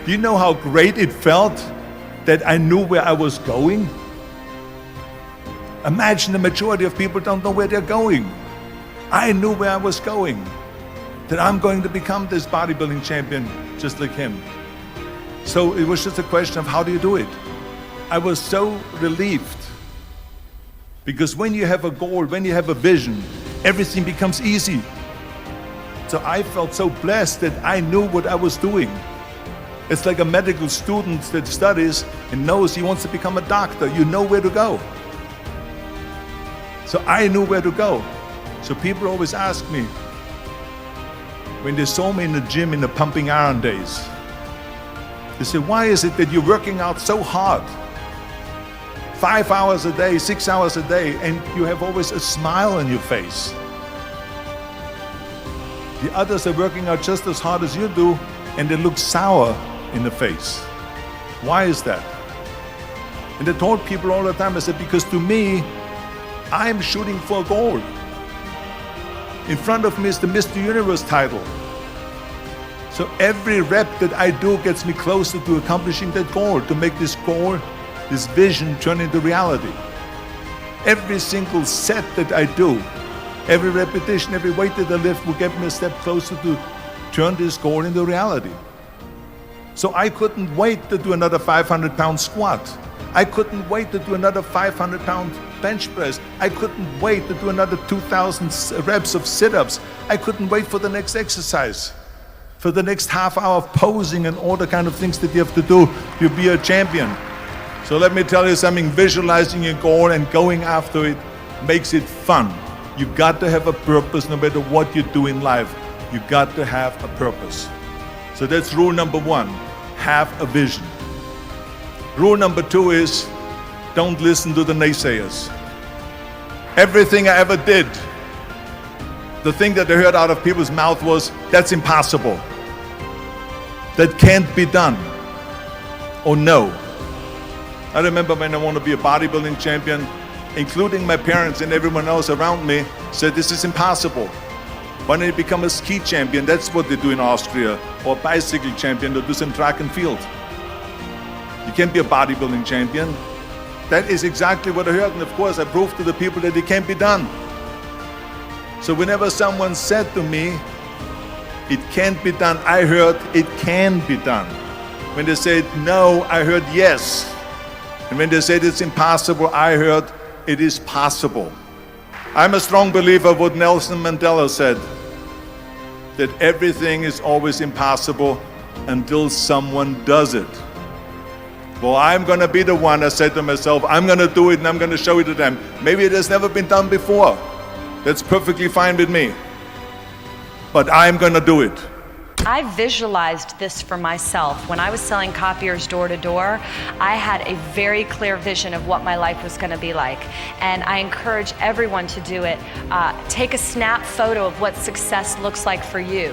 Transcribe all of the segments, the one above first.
Do you know how great it felt that I knew where I was going? Imagine the majority of people don't know where they're going. I knew where I was going, that I'm going to become this bodybuilding champion just like him. So it was just a question of how do you do it? I was so relieved, because when you have a goal, when you have a vision, everything becomes easy. So I felt so blessed that I knew what I was doing. It's like a medical student that studies and knows he wants to become a doctor. You know where to go. So I knew where to go. So people always ask me, when they saw me in the gym in the pumping iron days, they say, why is it that you're working out so hard? 5 hours a day, 6 hours a day, and you have always a smile on your face. The others are working out just as hard as you do, and they look sour in the face. Why is that? And I told people all the time, I said, because to me, I'm shooting for a goal. In front of me is the Mr. Universe title. So every rep that I do gets me closer to accomplishing that goal, to make this goal, this vision turn into reality. Every single set that I do, every repetition, every weight that I lift will get me a step closer to turn this goal into reality. So I couldn't wait to do another 500-pound squat. I couldn't wait to do another 500-pound bench press. I couldn't wait to do another 2,000 reps of sit-ups. I couldn't wait for the next exercise, for the next half hour of posing and all the kind of things that you have to do to be a champion. So let me tell you something, visualizing your goal and going after it makes it fun. You got to have a purpose no matter what you do in life. You got to have a purpose. So that's rule number one, have a vision. Rule number two is, don't listen to the naysayers. Everything I ever did, the thing that I heard out of people's mouth was, that's impossible. That can't be done. Or no. I remember when I wanted to be a bodybuilding champion, including my parents and everyone else around me, said this is impossible. Why don't you become a ski champion? That's what they do in Austria. Or a bicycle champion, or do some track and field. You can't be a bodybuilding champion. That is exactly what I heard, and of course I proved to the people that it can't be done. So whenever someone said to me, it can't be done, I heard it can be done. When they said no, I heard yes. And when they said it's impossible, I heard it is possible. I'm a strong believer of what Nelson Mandela said, that everything is always impossible until someone does it. Well, I'm going to be the one, I said to myself, I'm going to do it and I'm going to show it to them. Maybe it has never been done before. That's perfectly fine with me. But I'm going to do it. I visualized this for myself. When I was selling copiers door to door, I had a very clear vision of what my life was going to be like. And I encourage everyone to do it. Take a snap photo of what success looks like for you.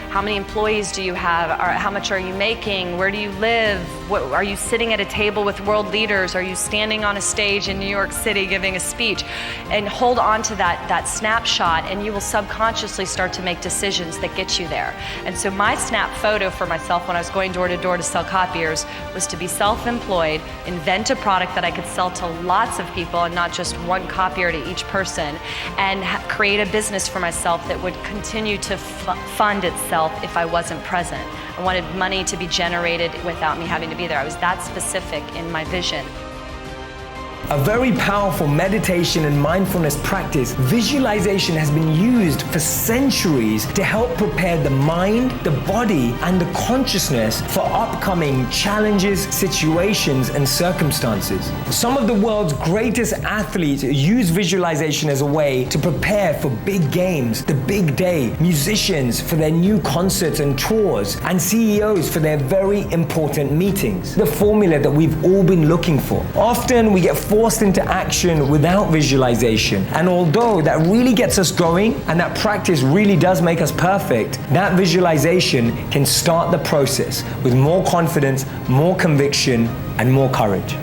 How many employees do you have? How much are you making? Where do you live? Are you sitting at a table with world leaders? Are you standing on a stage in New York City giving a speech? And hold on to that snapshot, and you will subconsciously start to make decisions that get you there. And so my snap photo for myself when I was going door to door to sell copiers was to be self-employed, invent a product that I could sell to lots of people and not just one copier to each person, and create a business for myself that would continue to fund itself if I wasn't present. I wanted money to be generated without me having to be there. I was that specific in my vision. A very powerful meditation and mindfulness practice, visualization has been used for centuries to help prepare the mind, the body, and the consciousness for upcoming challenges, situations, and circumstances. Some of the world's greatest athletes use visualization as a way to prepare for big games, the big day, musicians for their new concerts and tours, and CEOs for their very important meetings. The formula that we've all been looking for. Often we get forced into action without visualization. And although that really gets us going and that practice really does make us perfect, that visualization can start the process with more confidence, more conviction, and more courage.